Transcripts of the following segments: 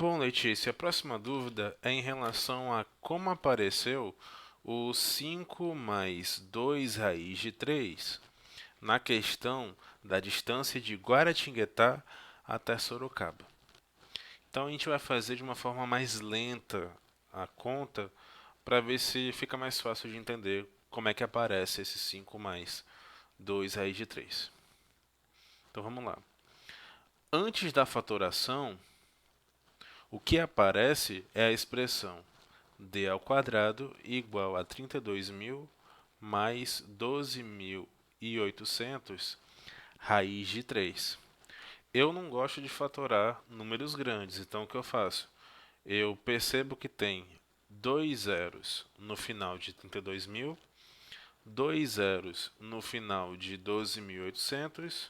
Bom, Letícia, a próxima dúvida é em relação a como apareceu o 5 mais 2 raiz de 3 na questão da distância de Guaratinguetá até Sorocaba. Então a gente vai fazer de uma forma mais lenta a conta para ver se fica mais fácil de entender como é que aparece esse 5 mais 2 raiz de 3. Então vamos lá. Antes da fatoração, o que aparece é a expressão d ao quadrado igual a 32.000 mais 12.800 raiz de 3. Eu não gosto de fatorar números grandes, então o que eu faço? Eu percebo que tem dois zeros no final de 32.000, dois zeros no final de 12.800,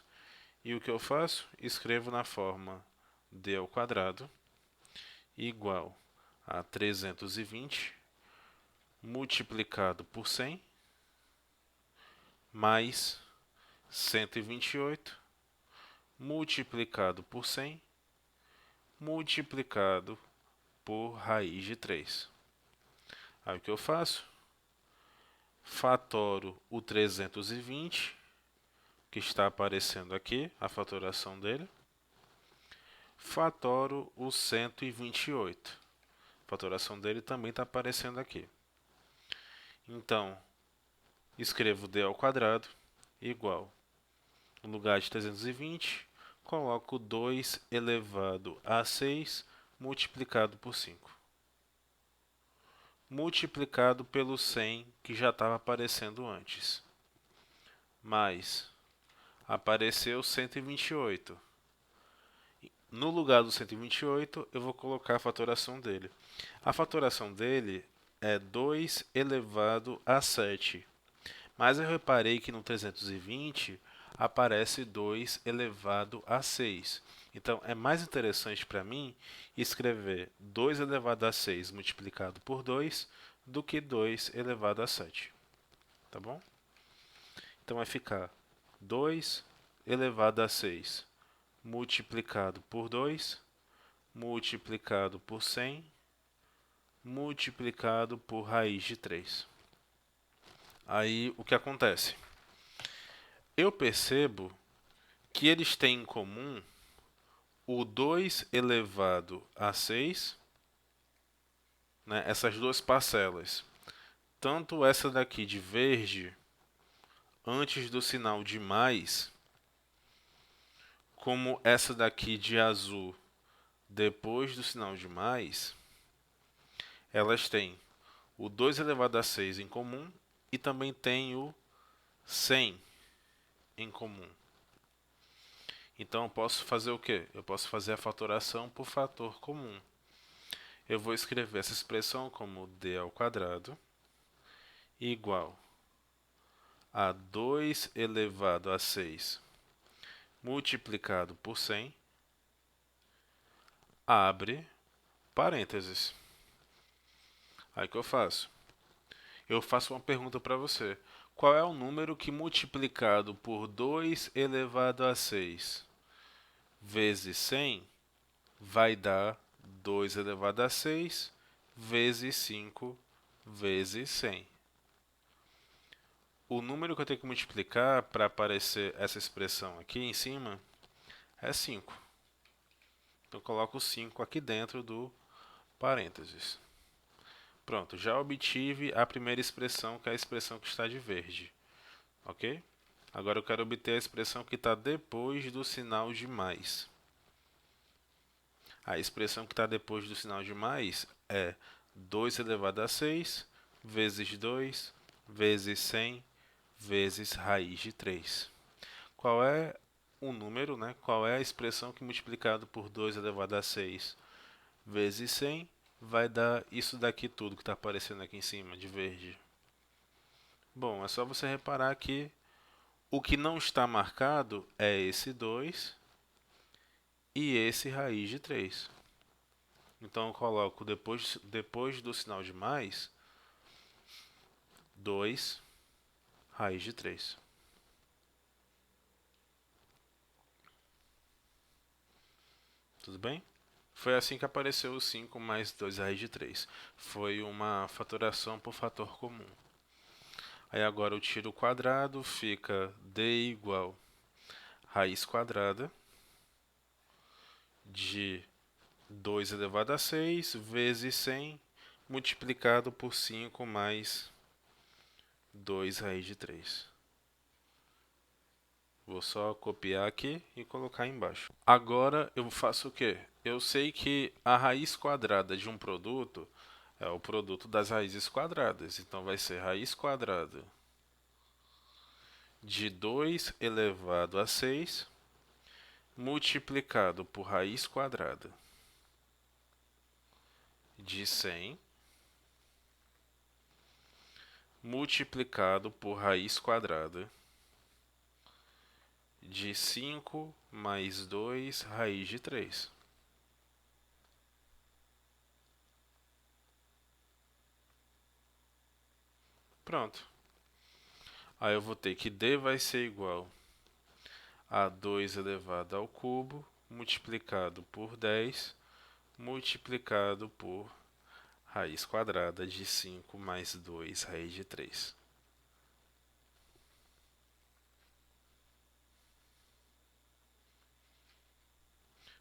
e o que eu faço? Escrevo na forma d ao quadrado igual a 320 multiplicado por 100 mais 128 multiplicado por 100 multiplicado por raiz de 3. Aí o que eu faço? Fatoro o 320, que está aparecendo aqui, a fatoração dele. Fatoro o 128. A fatoração dele também está aparecendo aqui. Então, escrevo d ao quadrado igual, no lugar de 320, coloco 2 elevado a 6 multiplicado por 5. Multiplicado pelo 100 que já estava aparecendo antes. Mais, apareceu 128. No lugar do 128, eu vou colocar a fatoração dele. A fatoração dele é 2 elevado a 7. Mas eu reparei que no 320 aparece 2 elevado a 6. Então, é mais interessante para mim escrever 2 elevado a 6 multiplicado por 2 do que 2 elevado a 7. Tá bom? Então, vai ficar 2 elevado a 6 multiplicado por 2, multiplicado por 100, multiplicado por raiz de 3. Aí, o que acontece? Eu percebo que eles têm em comum o 2 elevado a 6, né, essas duas parcelas. Tanto essa daqui de verde, antes do sinal de mais, como essa daqui de azul, depois do sinal de mais, elas têm o 2 elevado a 6 em comum e também tem o 100 em comum. Então, eu posso fazer o quê? Eu posso fazer a fatoração por fator comum. Eu vou escrever essa expressão como d ao quadrado igual a 2 elevado a 6 multiplicado por 100, abre parênteses. Aí o que eu faço? Eu faço uma pergunta para você. Qual é o número que multiplicado por 2 elevado a 6 vezes 100 vai dar 2 elevado a 6 vezes 5 vezes 100? O número que eu tenho que multiplicar para aparecer essa expressão aqui em cima é 5. Então, eu coloco 5 aqui dentro do parênteses. Pronto, já obtive a primeira expressão, que é a expressão que está de verde. Ok? Agora eu quero obter a expressão que está depois do sinal de mais. A expressão que está depois do sinal de mais é 2 elevado a 6 vezes 2 vezes 100 vezes raiz de 3. Qual é o número, né? Qual é a expressão que multiplicado por 2 elevado a 6 vezes 100 vai dar isso daqui tudo que está aparecendo aqui em cima, de verde? Bom, é só você reparar que o que não está marcado é esse 2 e esse raiz de 3. Então, eu coloco depois do sinal de mais, 2 raiz de 3. Tudo bem? Foi assim que apareceu o 5 mais 2 raiz de 3. Foi uma fatoração por fator comum. Aí agora eu tiro o quadrado, fica d igual raiz quadrada de 2 elevado a 6 vezes 100 multiplicado por 5 mais 2 raiz de 3. Vou só copiar aqui e colocar embaixo. Agora eu faço o quê? Eu sei que a raiz quadrada de um produto é o produto das raízes quadradas. Então vai ser raiz quadrada de 2 elevado a 6 multiplicado por raiz quadrada de 100 multiplicado por raiz quadrada de 5 mais 2 raiz de 3. Pronto. Aí eu vou ter que d vai ser igual a 2 elevado ao cubo multiplicado por 10 multiplicado por raiz quadrada de 5 mais 2 raiz de 3.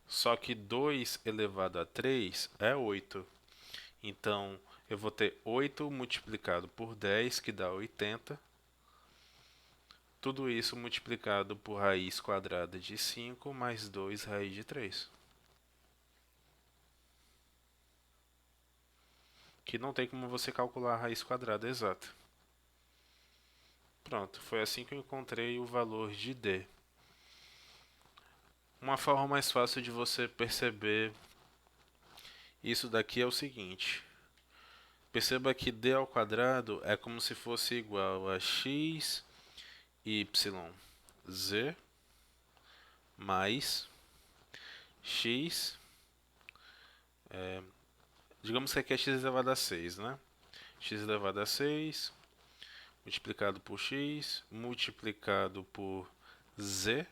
Só que 2 elevado a 3 é 8. Então, eu vou ter 8 multiplicado por 10, que dá 80. Tudo isso multiplicado por raiz quadrada de 5 mais 2 raiz de 3. Que não tem como você calcular a raiz quadrada exata. Pronto, foi assim que eu encontrei o valor de d. Uma forma mais fácil de você perceber isso daqui é o seguinte. Perceba que d ao quadrado é como se fosse igual a x, y, z mais x, digamos que aqui é x elevado a 6, né? X elevado a 6 multiplicado por x multiplicado por z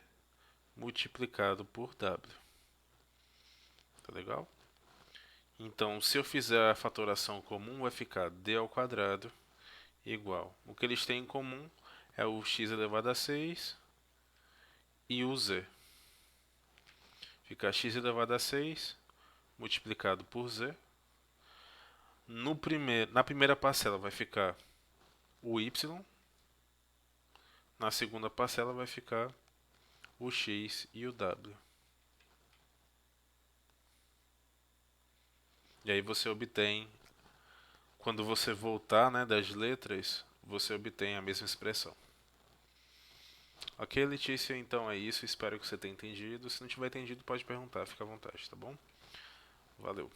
multiplicado por w. Tá legal? Então, se eu fizer a fatoração comum, vai ficar d ao quadrado igual. O que eles têm em comum é o x elevado a 6 e o z. Fica x elevado a 6 multiplicado por z. Na primeira parcela vai ficar o y. Na segunda parcela vai ficar o x e o w. E aí você obtém, quando você voltar, né, das letras, você obtém a mesma expressão. Ok, Letícia, então é isso. Espero que você tenha entendido. Se não tiver entendido, pode perguntar, fica à vontade, tá bom? Valeu.